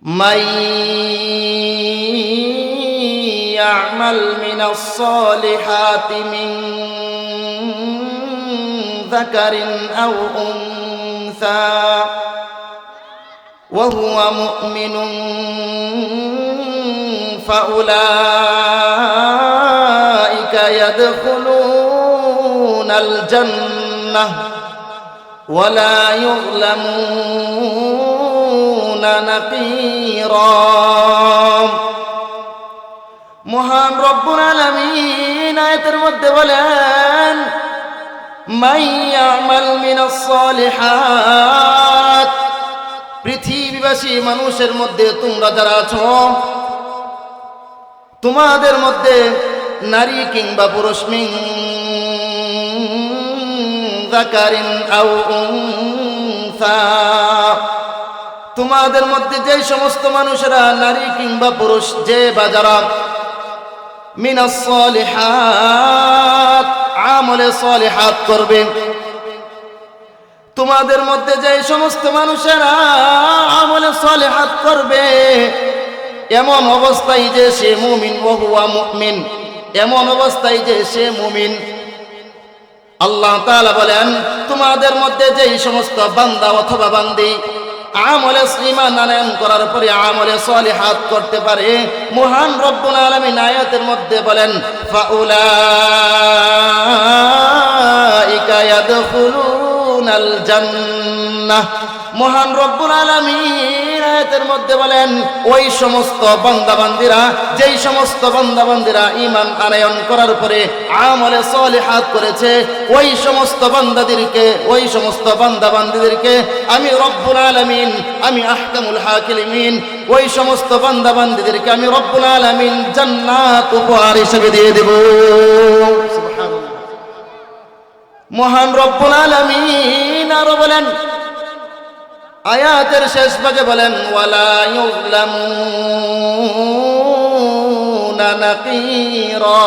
من يعمل من الصالحات من ذكر أو أنثى وهو مؤمن فأولئك يدخلون الجنة ولا يظلمون نقيرا মহান রব্বুল আলামিন আয়াতের মধ্যে বলেন মান ইয়ামাল মিনাস সালিহাত, পৃথিবীবাসী মানুষের মধ্যে তোমরা যারা আছো, তোমাদের মধ্যে নারী কিংবা পুরুষ মিন যাকারিন আও উনসা, তোমাদের মধ্যে যে সমস্ত মানুষেরা নারী কিংবা পুরুষ যে বা যারা মিনাস সালিহাত আমলে সালিহাত করবে, তোমাদের মধ্যে যে সমস্ত মানুষেরা আমলে সালিহাত করবে এমন অবস্থায় যে সে মুমিন, ওয়া হুয়া মুমিন, এমন অবস্থায় যে সে মুমিন। আল্লাহ তাআলা বলেন তোমাদের মধ্যে যে সমস্ত বান্দা অথবা বান্দি আমলে ঈমান আনয়ন করার পরে আমলে সালিহাত করতে পারে, মহান রব্বুল আলামিন আয়াতের মধ্যে বলেন ফাউলাইকা ইয়াদখুলুনাল জান্নাহ, মহান রব্বুল আলামিন আয়াতের মধ্যে বলেন ওই সমস্ত বান্দাবান্দিরা, যেই সমস্ত বান্দাবান্দিরা ঈমান আনয়ন করার পরে আমলে সালিহাত করেছে, ওই সমস্ত বান্দাদেরকে, ওই সমস্ত বান্দাবান্দিদেরকে আমি রব্বুল আলামিন, আমি আহকামুল হাকিমিন, ওই সমস্ত বান্দাবান্দিদেরকে আমি রব্বুল আলামিন জান্নাত উপহার হিসেবে দিয়ে দেব। সুবহানাল্লাহ। মহান রব্বুল আলামিন আরো বলেন আয়াতের শেষ ভাগে বলেন ওয়ালা ইউযলামুনা নাকিরা,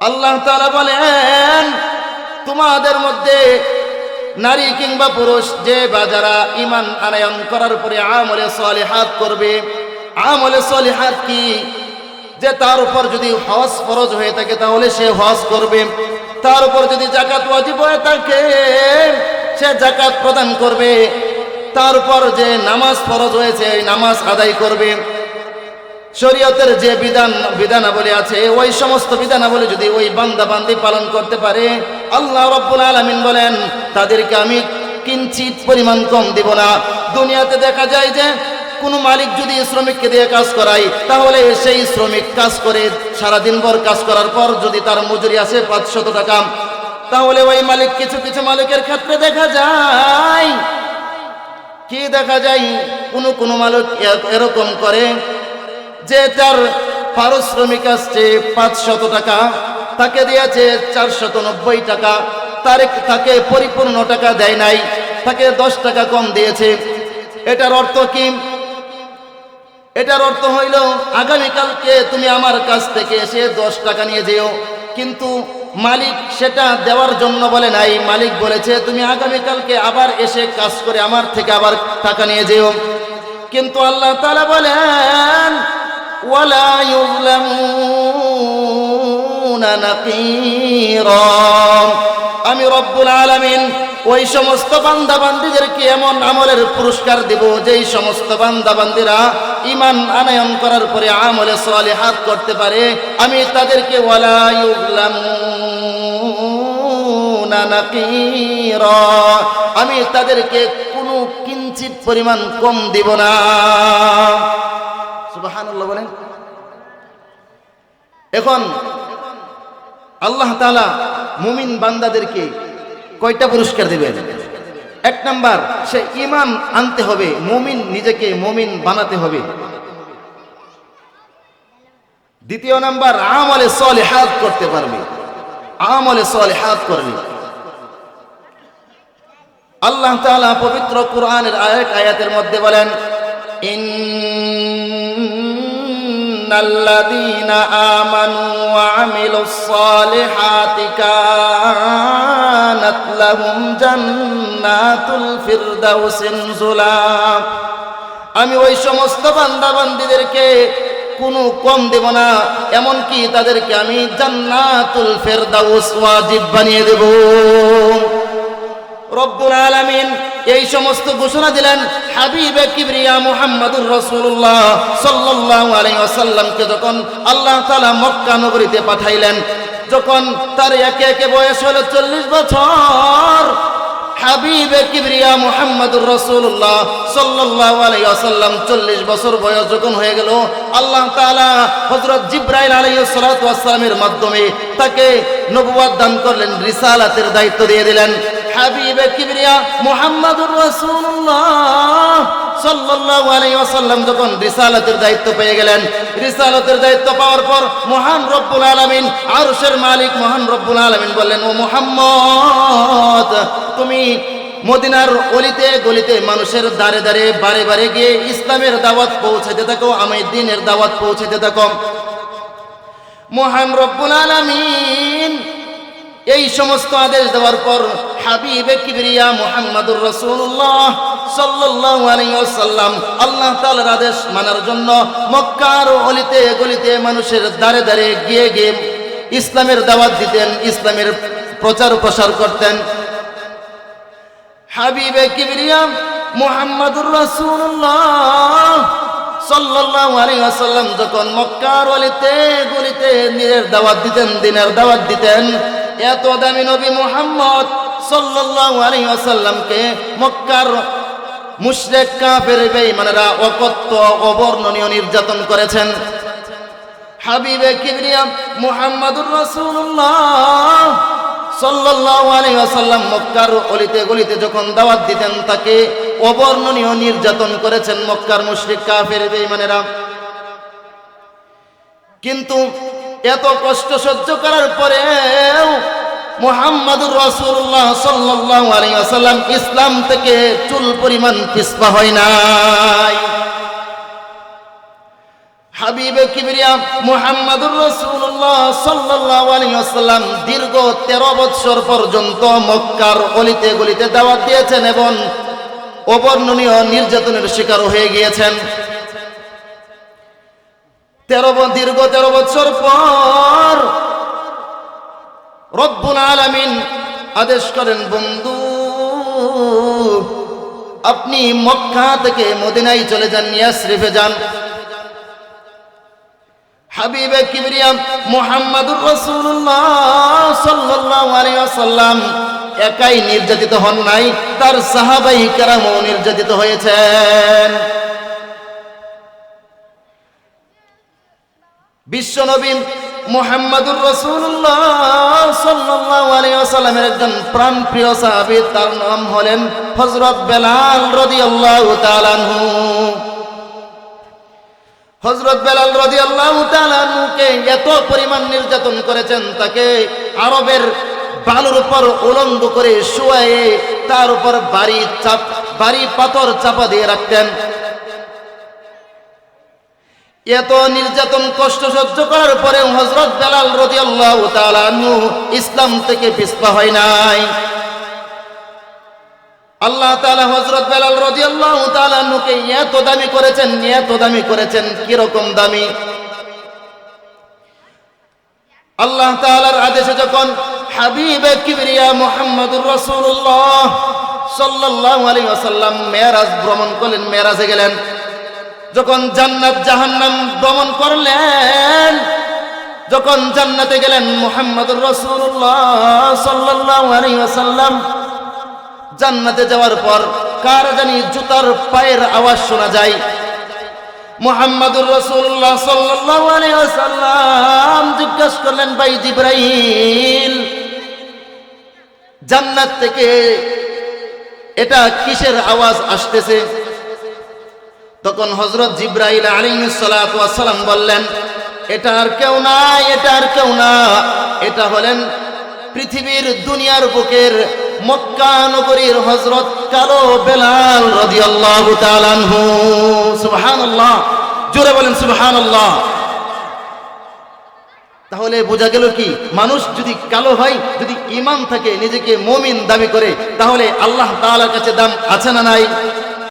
আল্লাহ তাআলা বলেন তোমাদের মধ্যে নারী কিংবা পুরুষ যে বা যারা ঈমান আনয়ন করার পরে আমলে সালিহাত করবে, আমলে সালিহাত কি, যে তার উপর যদি হজ ফরজ হয়ে থাকে তাহলে সে হজ করবে, তার উপর যদি যাকাত ওয়াজিব হয়ে থাকে সে যাকাত প্রদান করবে, তার উপর যে নামাজ ফরজ হয়েছে এই নামাজ আদায় করবে, শরীয়তের যে বিধানাবলী আছে ওই সমস্ত বিধানাবলী যদি ওই বান্দা বান্দি পালন করতে পারে, আল্লাহ রাব্বুল আলামিন বলেন তাদেরকে আমি কিঞ্চিত পরিমাণ কম দিব না। দুনিয়াতে দেখা যায় যে কোনো মালিক যদি শ্রমিককে দিয়ে কাজ করায় তাহলে সেই শ্রমিক কাজ করে সারাদিন ভর কাজ করার পর যদি তার মজুরি আসে 500 টাকা, তাহলে ওই মালিক, কিছু কিছু মালিকের ক্ষেত্রে দেখা যায় কি, দেখা যায় কোন মালিক এরকম করে যে তার পারিশ্রমিক আসছে 500 টাকা, তাকে দিয়েছে 490 টাকা, তাকে পরিপূর্ণ টাকা দেয় নাই, তাকে 10 টাকা কম দিয়েছে। এটার অর্থ কি? এটার অর্থ হইল আগামীকালকে তুমি আমার কাছ থেকে এসে 10 টাকা নিয়ে যেও, কিন্তু মালিক সেটা দেওয়ার জন্য বলে নাই, মালিক বলেছে তুমি আগামীকালকে আবার এসে কাজ করে আমার থেকে আবার টাকা নিয়ে যেও। কিন্তু আল্লাহ তাআলা বলেন ওয়ালা ইউযলামুনা নাকিরা, আমি রব্বুল আলামিন ওই সমস্ত বান্দাবান্দিদেরকে এমন আমলের পুরস্কার দেব যেই সমস্ত বান্দাবান্দিরা ঈমান আনয়ন করার পরে আমলে সালিহাত করতে পারে, আমি তাদেরকে ওয়ালা ইউযলামুনা নাকিরা, আমি তাদেরকে কোনো কিঞ্চিত পরিমাণ কম দিব না। সুবহানাল্লাহ বলেন। এখন আল্লাহ তাআলা মুমিন বান্দাদেরকে কয়টা পুরস্কার দিবেন? 1 নাম্বার, সে ঈমান আনতে হবে, মুমিন নিজেকে মুমিন বানাতে হবে। 2 নাম্বার, আমলে সালিহাত করতে পারবে, আমলে সালিহাত করবে। আল্লাহ তাআলা পবিত্র কোরআনের আয়াতের মধ্যে বলেন ইন্নাল্লাযীনা আমানু ওয়া আমিলুস সালিহাতি কানাত কানাত লাহুম জান্নাতুল ফিরদাউসি নুজুলা। আমি ওই সমস্ত বান্দা বান্দীদেরকে কোনো কম দেব না, এমনকি তাদেরকে আমি জান্নাতুল ফিরদাউস ওয়াজিব বানিয়ে দেব। রব্বুল আলামিন এই সমস্ত ঘোষণা দিলেন হাবিবে কিবরিয়া মুহাম্মদুর রাসূলুল্লাহ সাল্লাল্লাহু আলাইহি ওয়াসাল্লামকে যখন আল্লাহ তাআলা মক্কা নগরীতে পাঠাইলেন, যখন তার একে একে বয়স হলো 40 বছর, হাবিবে কিবরিয়া মুহাম্মদুর রাসূলুল্লাহ সাল্লাল্লাহু আলাইহি ওয়াসাল্লাম 40 বছর বয়স যখন হয়ে গেল, আল্লাহ তাআলা হযরত জিবরাইল আলাইহিস সালাতু ওয়াস সালামের মাধ্যমে তাকে নবুয়ত দান করলেন, রিসালাতের দায়িত্ব দিয়ে দিলেন। হাবিবে কিবরিয়া মুহাম্মদুর রাসূলুল্লাহ সাল্লাল্লাহু আলাইহি ওয়াসাল্লাম যখন রিসালাতের দায়িত্ব পেয়ে গেলেন, রিসালাতের দায়িত্ব পাওয়ার পর মহান রব্বুল আলামিন, আরশের মালিক মহান রব্বুল আলামিন বললেন, ও মুহাম্মদ, তুমি মদিনার অলিতে গলিতে মানুষের দ্বারে দ্বারে বারে বারে গিয়ে ইসলামের দাওয়াত পৌঁছাতে থাকো, আমি দ্বীনের দাওয়াত পৌঁছাতে থাকো। মহান রব্বুল আলামিন এই সমস্ত আদেশ দেওয়ার পর হাবিবে কিবরিয়া মুহাম্মদুর রাসূলুল্লাহ সাল্লাল্লাহু আলাইহি ওয়াসাল্লাম আল্লাহ তাআলার আদেশ মানার জন্য মক্কার অলিতে গলিতে মানুষের দ্বারে দ্বারে গিয়ে গিয়ে ইসলামের দাওয়াত দিতেন, ইসলামের প্রচার প্রসার করতেন। হাবিবে কিবরিয়া মুহাম্মদুর রাসূলুল্লাহ সাল্লাল্লাহু আলাইহি ওয়াসাল্লাম যখন মক্কার অলিতে গলিতে দিনের দাওয়াত দিতেন, দিনের দাওয়াত দিতেন, এত দামি নবী মুহাম্মদ সাল্লাল্লাহু আলাইহি ওয়াসাল্লামকে মক্কার মুশরিক কাফের বেঈমানেরা অকথ্য অবর্ণনীয় নির্যাতন করেছেন। হাবিবে কিবরিয়া মুহাম্মদুর রাসূলুল্লাহ সাল্লাল্লাহু আলাইহি ওয়াসাল্লাম মক্কার অলিতে গলিতে যখন দাওয়াত দিতেন, তাকে অবর্ণনীয় নির্যাতন করেছেন মক্কার মুশরিক কাফের বেঈমানেরা। কিন্তু এত কষ্ট সহ্য করার পরেও মুহাম্মদুর রাসূলুল্লাহ সাল্লাল্লাহু আলাইহি ওয়াসাল্লাম ইসলাম থেকে চুল পরিমাণ পিছপা হয় নাই। হাবিবে কিবরিয়া মুহাম্মদুর রাসূলুল্লাহ সাল্লাল্লাহু আলাইহি ওয়াসাল্লাম দীর্ঘ 13 বছর পর্যন্ত মক্কার অলিতে গলিতে দাওয়াত দিয়েছেন এবং অবর্ণনীয় নির্যাতনের শিকার হয়ে গিয়েছেন। দীর্ঘ 13 বছর পর রব্বুল আলামিন আদেশ করেন, বন্ধু আপনি মক্কা থেকে মদিনায় চলে যান, ইয়াসরিফে যান। হাবিবে কিবরিয়া মুহাম্মদুর রাসূলুল্লাহ সাল্লাল্লাহু আলাইহি ওয়াসাল্লাম একাই নির্যাতিত হন নাই, তার সাহাবায়ে কেরামও নির্যাতিত হয়েছেন। বিশ্বনবী মুহাম্মদুর রাসূলুল্লাহ সাল্লাল্লাহু আলাইহি ওয়াসাল্লামের একজন প্রাণপ্রিয় সাহাবী, তার নাম হলেন হযরত বেলাল রাদিয়াল্লাহু তাআলা আনহু। হযরত বেলাল রাদিয়াল্লাহু তাআলা আনহুকে এত পরিমাণ নির্যাতন করেছেন, তাকে আরবের বালুর উপর উলঙ্গ করে শুয়ায়ে তার উপর ভারী পাথর চাপা দিয়ে রাখতেন। এত নির্যাতন কষ্ট সহ্য করার পরে হযরত বেলাল রাদিয়াল্লাহু তাআলা আনহু ইসলাম থেকে পিছপা হয় নাই। আল্লাহ তাআলা হযরত বেলাল রাদিয়াল্লাহু তাআলা আনহুকে এত দামি করেছেন, এত দামি করেছেন। কি রকম দামি? আল্লাহ তাআলার আদেশে যখন হাবিবে কিবরিয়া মুহাম্মদুর রাসূলুল্লাহ সাল্লাল্লাহু আলাইহি ওয়াসাল্লাম মেরাজ ভ্রমণ করলেন, মেরাজে গেলেন, যখন জান্নাত জাহান্নাম ভ্রমণ করলেন, যখন জান্নাতে গেলেন মুহাম্মদুর রাসূলুল্লাহ সাল্লাল্লাহু আলাইহি ওয়াসাল্লাম জান্নাতে যাওয়ার পর কার জানি জুতার পায়ের আওয়াজ শোনা যায়। মুহাম্মদুর রাসূলুল্লাহ সাল্লাল্লাহু আলাইহি ওয়াসাল্লাম জিজ্ঞাসা করলেন, ভাই জিবরাইল, জান্নাত থেকে এটা কিসের আওয়াজ আসতেছে? তখন হযরত জিবরাইল আলাইহিস সালাতু ওয়াস সালাম বললেন, এটা আর কেউ না, এটা আর কেউ না, এটা হলেন পৃথিবীর দুনিয়ার বুকের মক্কা নগরীর হযরত কালো বেলাল রাদিয়াল্লাহু তাআলা আনহু। সুবহানাল্লাহ, জোরে বলেন সুবহানাল্লাহ। তাহলে বোঝা গেল কি, মানুষ যদি কালো হয়, যদি ঈমান থাকে, নিজেকে মুমিন দাবি করে, তাহলে আল্লাহ তাআলার কাছে দাম আছে না নাই?